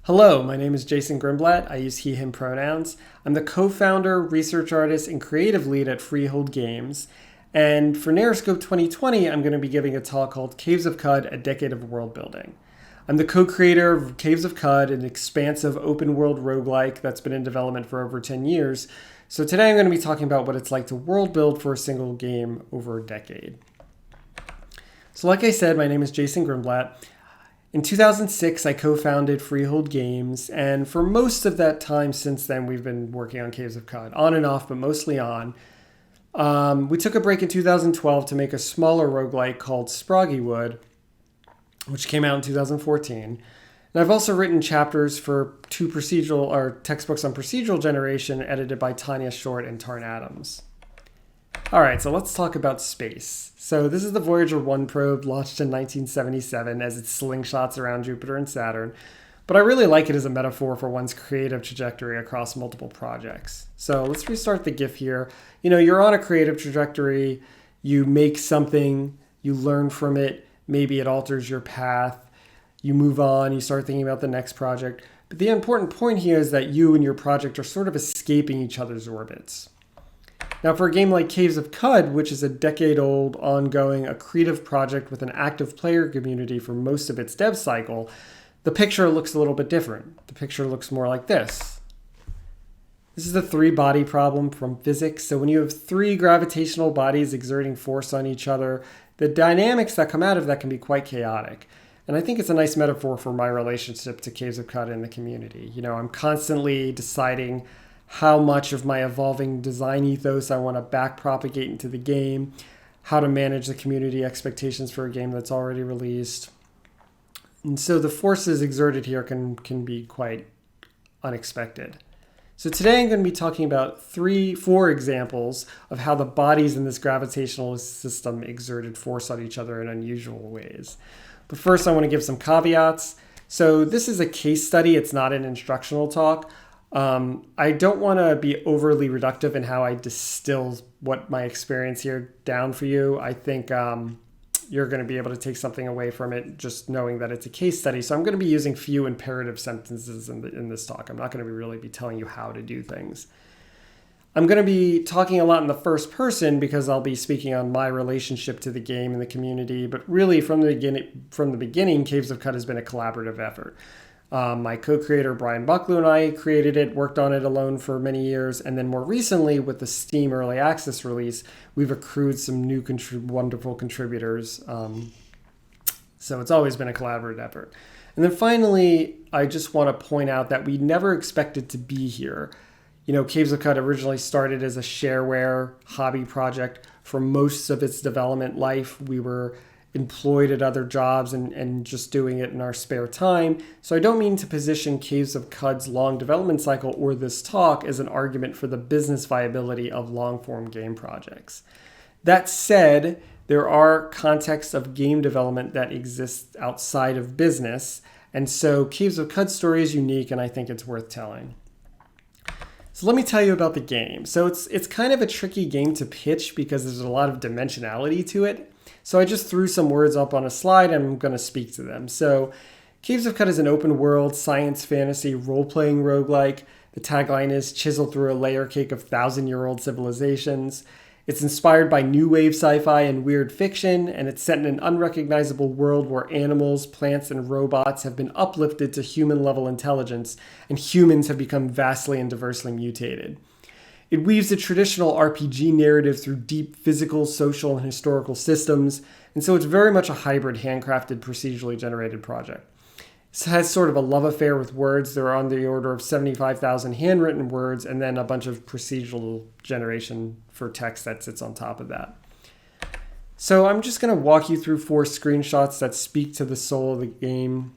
Hello, my name is Jason Grinblat. I use he, him pronouns. I'm the co-founder, research artist, and creative lead at Freehold Games. And for NarraScope 2020, I'm going to be giving a talk called Caves of Cud, A Decade of World Building. I'm the co-creator of Caves of Cud, an expansive open-world roguelike that's been in development for over 10 years. So today I'm going to be talking about what it's like to world build for a single game over a decade. So like I said, my name is Jason Grinblat. In 2006, I co-founded Freehold Games, and for most of that time since then, we've been working on Caves of Cud, on and off, but mostly on. We took a break in 2012 to make a smaller roguelike called Sproggiwood, which came out in 2014. And I've also written chapters for two textbooks on procedural generation edited by Tanya Short and Tarn Adams. All right, so let's talk about space. So this is the Voyager 1 probe launched in 1977 as it slingshots around Jupiter and Saturn. But I really like it as a metaphor for one's creative trajectory across multiple projects. So let's restart the GIF here. You know, you're on a creative trajectory, you make something, you learn from it, maybe it alters your path, you move on, you start thinking about the next project. But the important point here is that you and your project are sort of escaping each other's orbits. Now, for a game like Caves of Cud, which is a decade-old, ongoing, accretive project with an active player community for most of its dev cycle, the picture looks a little bit different. The picture looks more like this. This is the three-body problem from physics. So when you have three gravitational bodies exerting force on each other, the dynamics that come out of that can be quite chaotic. And I think it's a nice metaphor for my relationship to Caves of Cud and the community. You know, I'm constantly deciding how much of my evolving design ethos I want to back propagate into the game, how to manage the community expectations for a game that's already released. And so the forces exerted here can be quite unexpected. So today I'm going to be talking about four examples of how the bodies in this gravitational system exerted force on each other in unusual ways. But first I want to give some caveats. So this is a case study, it's not an instructional talk. I don't want to be overly reductive in how I distill what my experience here down for you. I think you're going to be able to take something away from it just knowing that it's a case study. So I'm going to be using few imperative sentences in this talk. I'm not going to really be telling you how to do things. I'm going to be talking a lot in the first person because I'll be speaking on my relationship to the game and the community. But really, from the beginning, Caves of Cud has been a collaborative effort. My co-creator Brian Bucklew and I created it, worked on it alone for many years, and then more recently with the Steam Early Access release, we've accrued some new wonderful contributors. So it's always been a collaborative effort. And then finally, I just want to point out that we never expected to be here. You know, Caves of Cud originally started as a shareware hobby project. For most of its development life, we were employed at other jobs and just doing it in our spare time. So I don't mean to position Caves of Cud's long development cycle or this talk as an argument for the business viability of long-form game projects. That said, there are contexts of game development that exist outside of business, and so Caves of Cud's story is unique and I think it's worth telling. So let me tell you about the game. So it's kind of a tricky game to pitch because there's a lot of dimensionality to it. So I just threw some words up on a slide and I'm going to speak to them. So Caves of Cud is an open world, science fantasy, role-playing roguelike. The tagline is chiseled through a layer cake of 1,000-year-old civilizations. It's inspired by new wave sci-fi and weird fiction, and it's set in an unrecognizable world where animals, plants, and robots have been uplifted to human-level intelligence, and humans have become vastly and diversely mutated. It weaves the traditional RPG narrative through deep physical, social, and historical systems, and so it's very much a hybrid, handcrafted, procedurally generated project. It has sort of a love affair with words. There are on the order of 75,000 handwritten words, and then a bunch of procedural generation for text that sits on top of that. So I'm just going to walk you through four screenshots that speak to the soul of the game.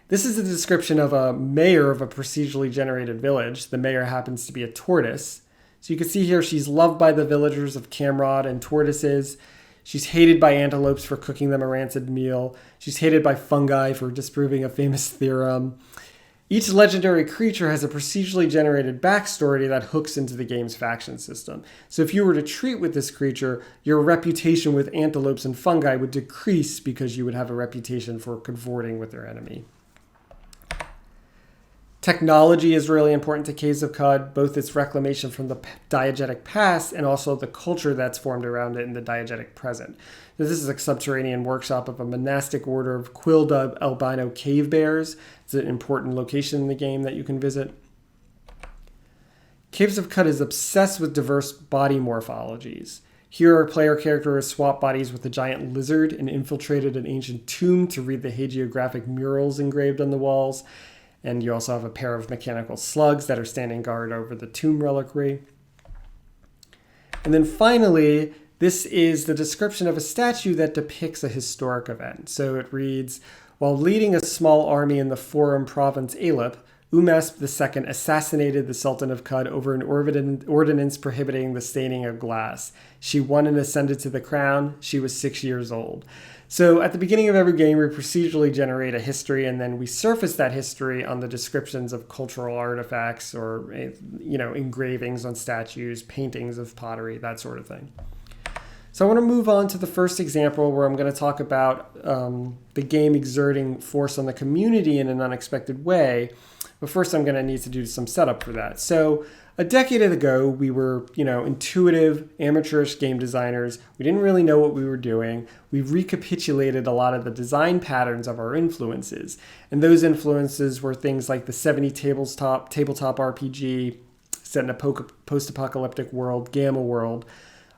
This is a description of a mayor of a procedurally generated village. The mayor happens to be a tortoise. So you can see here she's loved by the villagers of Camrod and tortoises. She's hated by antelopes for cooking them a rancid meal. She's hated by fungi for disproving a famous theorem. Each legendary creature has a procedurally generated backstory that hooks into the game's faction system. So if you were to treat with this creature, your reputation with antelopes and fungi would decrease because you would have a reputation for cavorting with their enemy. Technology is really important to Caves of Cud, both its reclamation from the diegetic past and also the culture that's formed around it in the diegetic present. So this is a subterranean workshop of a monastic order of quilled albino cave bears. It's an important location in the game that you can visit. Caves of Cud is obsessed with diverse body morphologies. Here, our player character has swapped bodies with a giant lizard and infiltrated an ancient tomb to read the hagiographic murals engraved on the walls. And you also have a pair of mechanical slugs that are standing guard over the tomb reliquary. And then finally, this is the description of a statue that depicts a historic event. So it reads, while leading a small army in the Forum province Alep, Umasp II assassinated the Sultan of Cud over an ordinance prohibiting the staining of glass. She won and ascended to the crown. She was 6 years old. So at the beginning of every game, we procedurally generate a history, and then we surface that history on the descriptions of cultural artifacts or, engravings on statues, paintings of pottery, that sort of thing. So I want to move on to the first example where I'm going to talk about the game exerting force on the community in an unexpected way. But first, I'm going to need to do some setup for that. So a decade ago, we were, intuitive, amateurish game designers. We didn't really know what we were doing. We recapitulated a lot of the design patterns of our influences. And those influences were things like the 70 tabletop RPG set in a post-apocalyptic world, Gamma World.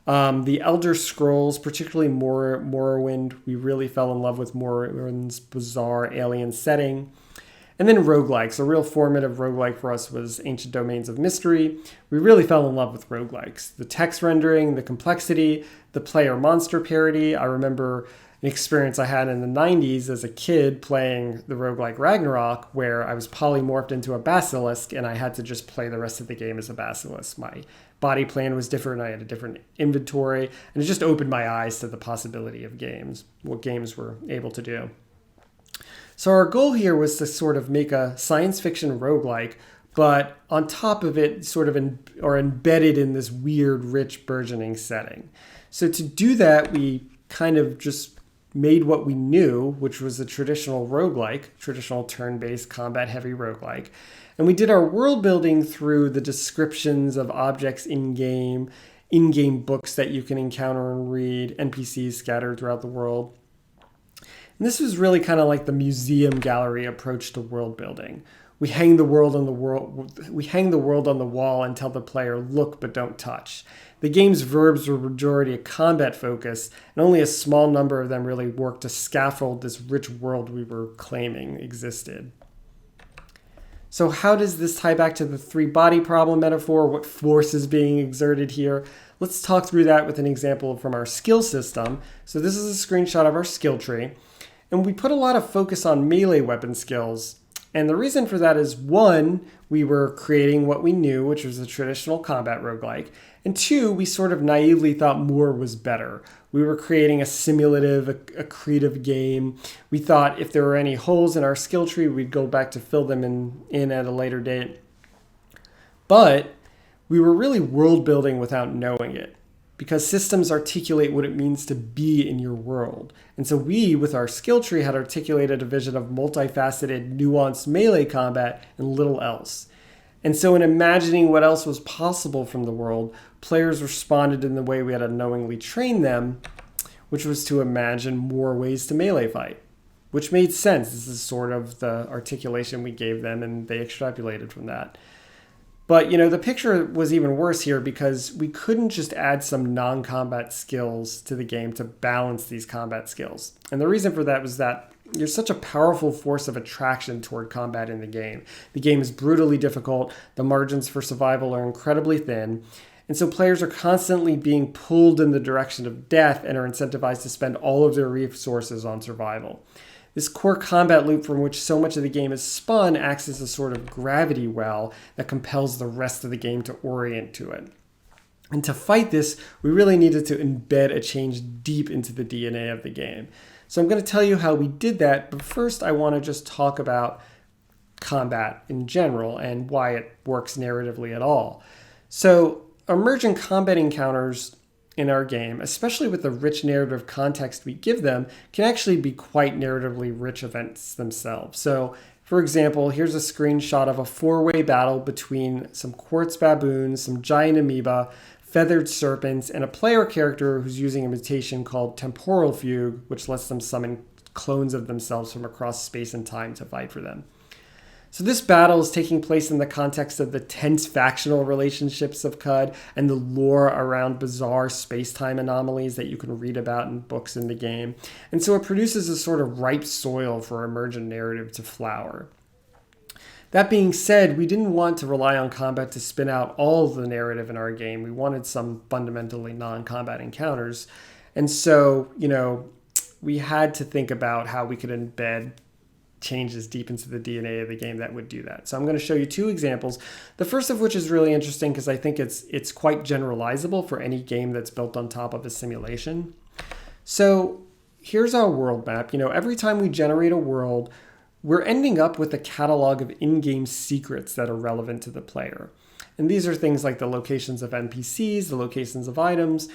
The Elder Scrolls, particularly Morrowind. We really fell in love with Morrowind's bizarre alien setting. And then roguelikes. A real formative roguelike for us was Ancient Domains of Mystery. We really fell in love with roguelikes. The text rendering, the complexity, the player monster parody. I remember an experience I had in the 90s as a kid playing the roguelike Ragnarok, where I was polymorphed into a basilisk and I had to just play the rest of the game as a basilisk. My body plan was different. I had a different inventory, and it just opened my eyes to the possibility of games, what games were able to do. So our goal here was to sort of make a science fiction roguelike, but on top of it, sort of embedded in this weird, rich, burgeoning setting. So to do that, we kind of just made what we knew, which was a traditional roguelike, traditional turn-based combat-heavy roguelike. And we did our world building through the descriptions of objects in-game books that you can encounter and read, NPCs scattered throughout the world. And this was really kind of like the museum gallery approach to world building. We hang the world on the wall and tell the player, look but don't touch. The game's verbs were majority a combat focus, and only a small number of them really worked to scaffold this rich world we were claiming existed. So how does this tie back to the three-body problem metaphor? What force is being exerted here? Let's talk through that with an example from our skill system. So this is a screenshot of our skill tree. And we put a lot of focus on melee weapon skills. And the reason for that is, one, we were creating what we knew, which was a traditional combat roguelike. And two, we sort of naively thought more was better. We were creating a simulative, a creative game. We thought if there were any holes in our skill tree, we'd go back to fill them in at a later date. But we were really world building without knowing it, because systems articulate what it means to be in your world. And so we, with our skill tree, had articulated a vision of multifaceted, nuanced melee combat and little else. And so in imagining what else was possible from the world, players responded in the way we had unknowingly trained them, which was to imagine more ways to melee fight, which made sense. This is sort of the articulation we gave them, and they extrapolated from that. But, the picture was even worse here because we couldn't just add some non-combat skills to the game to balance these combat skills. And the reason for that was that there's such a powerful force of attraction toward combat in the game. The game is brutally difficult. The margins for survival are incredibly thin. And so players are constantly being pulled in the direction of death and are incentivized to spend all of their resources on survival. This core combat loop from which so much of the game is spun acts as a sort of gravity well that compels the rest of the game to orient to it. And to fight this, we really needed to embed a change deep into the DNA of the game. So I'm going to tell you how we did that, but first I want to just talk about combat in general and why it works narratively at all. So emergent combat encounters in our game, especially with the rich narrative context we give them, can actually be quite narratively rich events themselves. So For example, here's a screenshot of a four-way battle between some quartz baboons, some giant amoeba, feathered serpents, and a player character who's using a mutation called temporal fugue, which lets them summon clones of themselves from across space and time to fight for them. So this battle is taking place in the context of the tense factional relationships of CUD and the lore around bizarre space-time anomalies that you can read about in books in the game. And so it produces a sort of ripe soil for emergent narrative to flower. That being said, we didn't want to rely on combat to spin out all of the narrative in our game. We wanted some fundamentally non-combat encounters. And so, we had to think about how we could embed changes deep into the DNA of the game that would do that. So I'm going to show you two examples. The first of which is really interesting because I think it's quite generalizable for any game that's built on top of a simulation. So here's our world map. Every time we generate a world, we're ending up with a catalog of in-game secrets that are relevant to the player. And these are things like the locations of NPCs, the locations of items.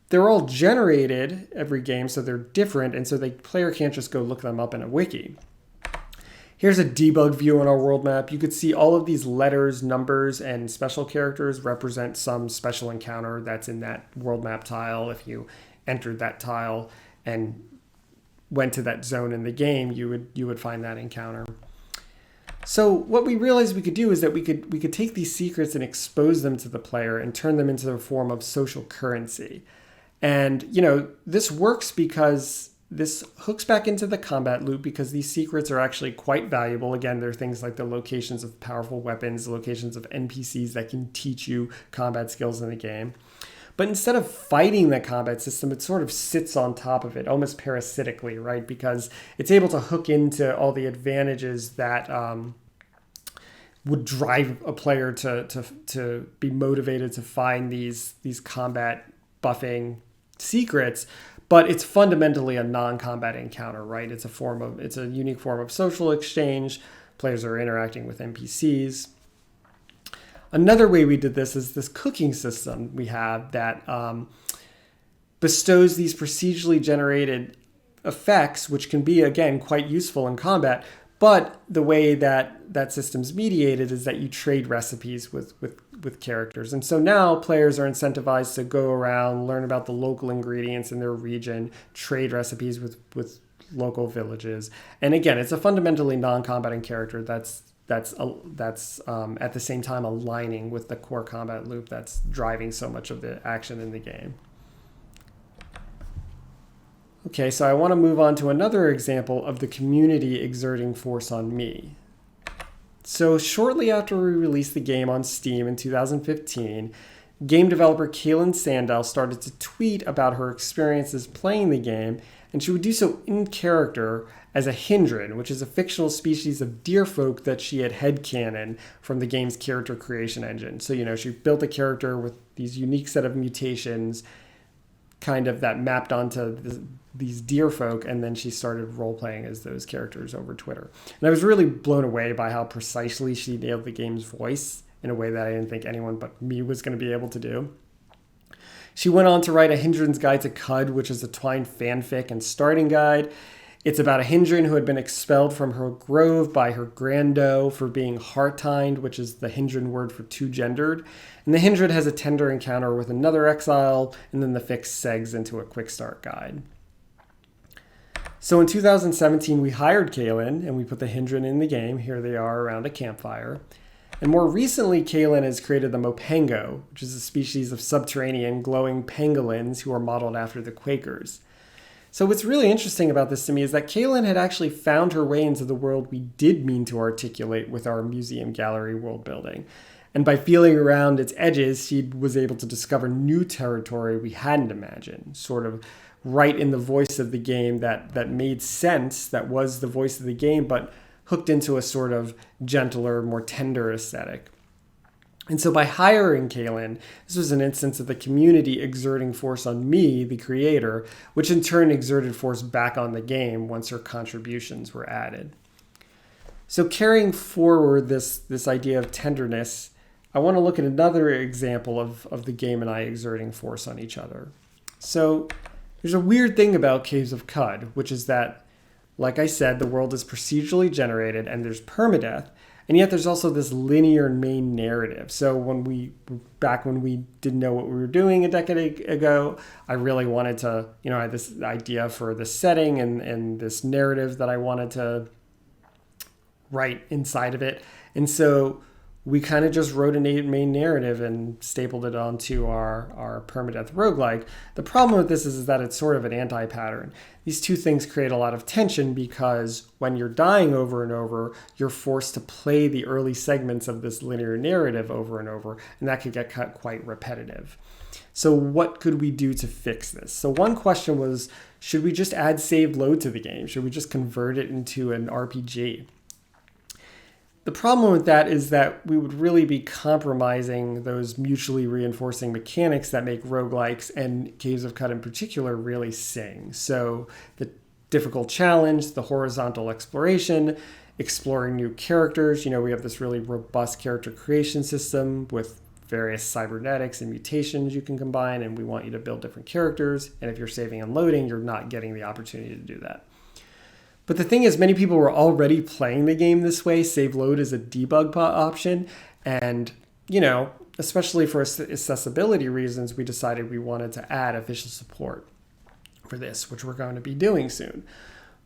They're all generated every game, so they're different, and so the player can't just go look them up in a wiki. Here's a debug view on our world map. You could see all of these letters, numbers, and special characters represent some special encounter that's in that world map tile. If you entered that tile and went to that zone in the game, you would find that encounter. So what we realized we could do is that we could take these secrets and expose them to the player and turn them into a form of social currency. And this works because this hooks back into the combat loop because these secrets are actually quite valuable. Again, they're things like the locations of powerful weapons, the locations of NPCs that can teach you combat skills in the game. But instead of fighting the combat system, it sort of sits on top of it, almost parasitically, right? Because it's able to hook into all the advantages that would drive a player to be motivated to find these combat buffing secrets. But it's fundamentally a non-combat encounter, right? It's a unique form of social exchange. Players are interacting with NPCs. Another way we did this is this cooking system we have that bestows these procedurally generated effects, which can be, again, quite useful in combat. But the way that system's mediated is that you trade recipes with characters. And so now players are incentivized to go around, learn about the local ingredients in their region, trade recipes with local villages. And again, it's a fundamentally non-combating character that's at the same time aligning with the core combat loop that's driving so much of the action in the game. Okay, so I want to move on to another example of the community exerting force on me. So shortly after we released the game on Steam in 2015, game developer Kaylin Sandell started to tweet about her experiences playing the game, and she would do so in character as a Hindran, which is a fictional species of deerfolk that she had headcanon from the game's character creation engine. So, she built a character with these unique set of mutations kind of that mapped onto these deer folk, and then she started role-playing as those characters over Twitter. And I was really blown away by how precisely she nailed the game's voice in a way that I didn't think anyone but me was going to be able to do. She went on to write a Hindran's Guide to CUD, which is a Twine fanfic and starting guide. It's about a Hindran who had been expelled from her grove by her grando for being heart-tined, which is the Hindran word for two-gendered. And the Hindran has a tender encounter with another exile, and then the fic segs into a quick start guide. So in 2017, we hired Kaylin, and we put the Hindran in the game. Here they are around a campfire. And more recently, Kaylin has created the Mopango, which is a species of subterranean glowing pangolins who are modeled after the Quakers. So what's really interesting about this to me is that Kaylin had actually found her way into the world we did mean to articulate with our museum gallery world building. And by feeling around its edges, she was able to discover new territory we hadn't imagined, sort of right in the voice of the game that made sense, that was the voice of the game, but hooked into a sort of gentler, more tender aesthetic. And so by hiring Kaylin, this was an instance of the community exerting force on me, the creator, which in turn exerted force back on the game once her contributions were added. So carrying forward this idea of tenderness, I want to look at another example of the game and I exerting force on each other. So there's a weird thing about Caves of Cud, which is that like I said, the world is procedurally generated and there's permadeath. And yet there's also this linear main narrative. So back when we didn't know what we were doing a decade ago, I really wanted to, I had this idea for this setting and this narrative that I wanted to write inside of it. And so we kind of just wrote a main narrative and stapled it onto our permadeath roguelike. The problem with this is that it's sort of an anti-pattern. These two things create a lot of tension because when you're dying over and over, you're forced to play the early segments of this linear narrative over and over, and that could get quite repetitive. So what could we do to fix this? So one question was, should we just add save load to the game? Should we just convert it into an RPG? The problem with that is that we would really be compromising those mutually reinforcing mechanics that make roguelikes and Caves of Cut in particular really sing. So the difficult challenge, the horizontal exploration, exploring new characters. We have this really robust character creation system with various cybernetics and mutations you can combine, and we want you to build different characters. And if you're saving and loading, you're not getting the opportunity to do that. But the thing is, many people were already playing the game this way. Save load is a debug option. And, especially for accessibility reasons, we decided we wanted to add official support for this, which we're going to be doing soon.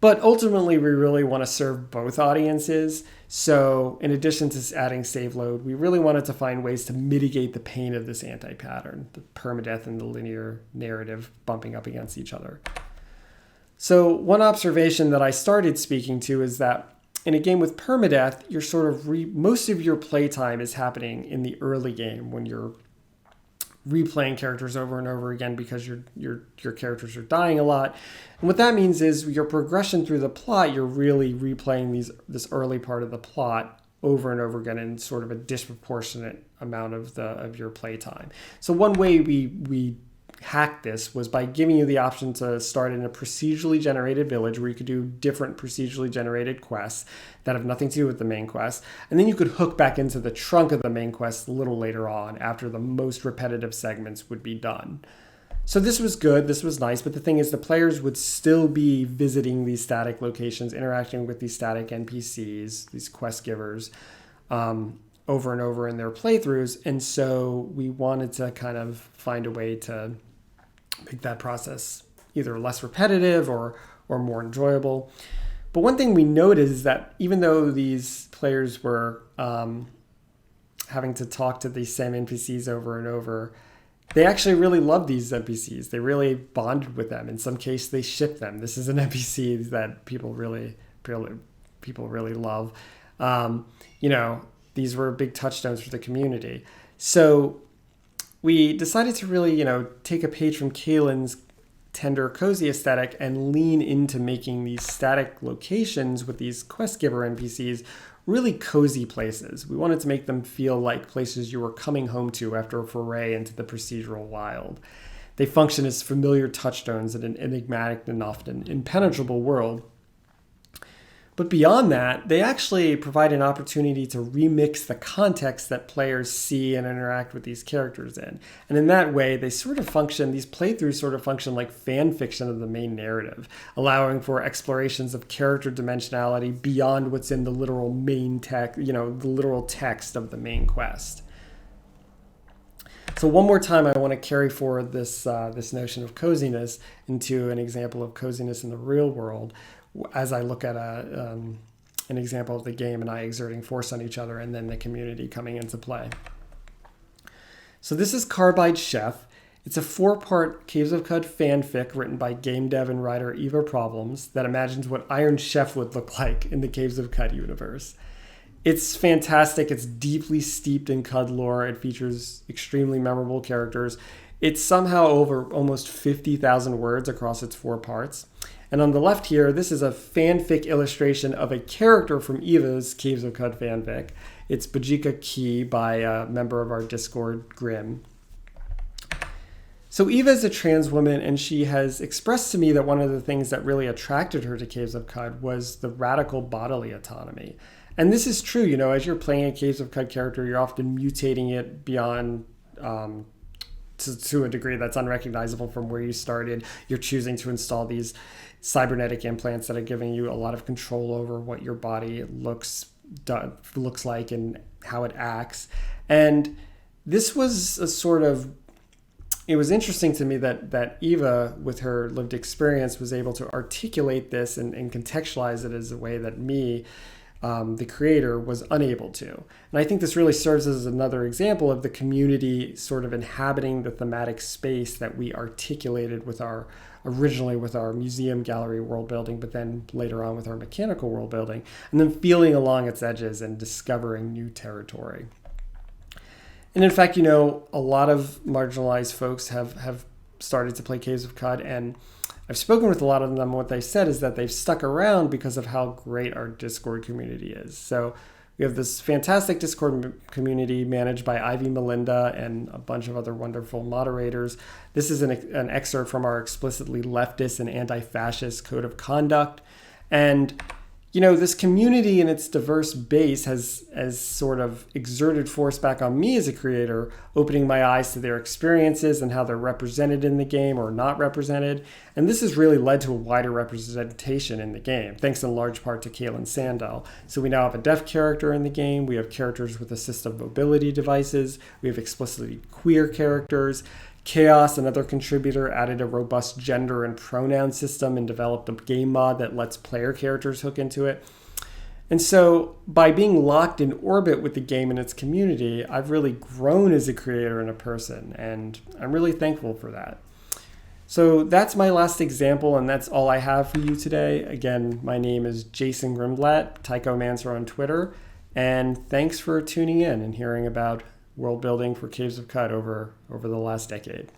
But ultimately, we really want to serve both audiences. So in addition to adding save load, we really wanted to find ways to mitigate the pain of this anti-pattern, the permadeath and the linear narrative bumping up against each other. So one observation that I started speaking to is that in a game with permadeath, you're sort of most of your playtime is happening in the early game when you're replaying characters over and over again because your characters are dying a lot. And what that means is your progression through the plot, you're really replaying this early part of the plot over and over again in sort of a disproportionate amount of your playtime. So one way we hacked this was by giving you the option to start in a procedurally generated village where you could do different procedurally generated quests that have nothing to do with the main quest. And then you could hook back into the trunk of the main quest a little later on after the most repetitive segments would be done. So this was good, this was nice, but the thing is the players would still be visiting these static locations, interacting with these static NPCs, these quest givers, over and over in their playthroughs. And so we wanted to kind of find a way to make that process either less repetitive or more enjoyable. But one thing we noticed is that even though these players were having to talk to these same NPCs over and over, they actually really loved these NPCs. They really bonded with them. In some case, they shipped them. This is an NPC that people really love. These were big touchstones for the community. So we decided to really, take a page from Kaylin's tender, cozy aesthetic and lean into making these static locations with these quest giver NPCs really cozy places. We wanted to make them feel like places you were coming home to after a foray into the procedural wild. They function as familiar touchstones in an enigmatic and often impenetrable world. But beyond that, they actually provide an opportunity to remix the context that players see and interact with these characters in. And in that way, these playthroughs sort of function like fan fiction of the main narrative, allowing for explorations of character dimensionality beyond what's in the literal main text, the literal text of the main quest. So one more time, I want to carry forward this notion of coziness into an example of coziness in the real world, as I look at an example of the game and I exerting force on each other and then the community coming into play. So this is Carbide Chef. It's a 4-part Caves of Cut fanfic written by game dev and writer Eva Problems that imagines what Iron Chef would look like in the Caves of Cut universe. It's fantastic. It's deeply steeped in Cud lore. It features extremely memorable characters. It's somehow over almost 50,000 words across its 4 parts. And on the left here, this is a fanfic illustration of a character from Eva's Caves of Cut fanfic. It's Bajika Key by a member of our Discord, Grim. So Eva is a trans woman, and she has expressed to me that one of the things that really attracted her to Caves of Cut was the radical bodily autonomy. And this is true, as you're playing a Caves of Cut character, you're often mutating it beyond to a degree that's unrecognizable from where you started. You're choosing to install these cybernetic implants that are giving you a lot of control over what your body looks like and how it acts. And this was a sort of, it was interesting to me that Eva, with her lived experience, was able to articulate this and contextualize it as a way that me, the creator, was unable to. And I think this really serves as another example of the community sort of inhabiting the thematic space that we articulated originally with our museum gallery world building, but then later on with our mechanical world building, and then feeling along its edges and discovering new territory. And in fact, a lot of marginalized folks have started to play Caves of Cud, and I've spoken with a lot of them. What they said is that they've stuck around because of how great our Discord community is. So we have this fantastic Discord community managed by Ivy Melinda and a bunch of other wonderful moderators. This is an excerpt from our explicitly leftist and anti-fascist code of conduct. And this community and its diverse base has sort of exerted force back on me as a creator, opening my eyes to their experiences and how they're represented in the game or not represented. And this has really led to a wider representation in the game, thanks in large part to Caitlin Sandell. So we now have a deaf character in the game. We have characters with assistive mobility devices. We have explicitly queer characters. Chaos, another contributor, added a robust gender and pronoun system and developed a game mod that lets player characters hook into it. And so by being locked in orbit with the game and its community, I've really grown as a creator and a person, and I'm really thankful for that. So that's my last example, and that's all I have for you today. Again, my name is Jason Grinblat, Tychomancer on Twitter, and thanks for tuning in and hearing about world building for Caves of Cud over the last decade.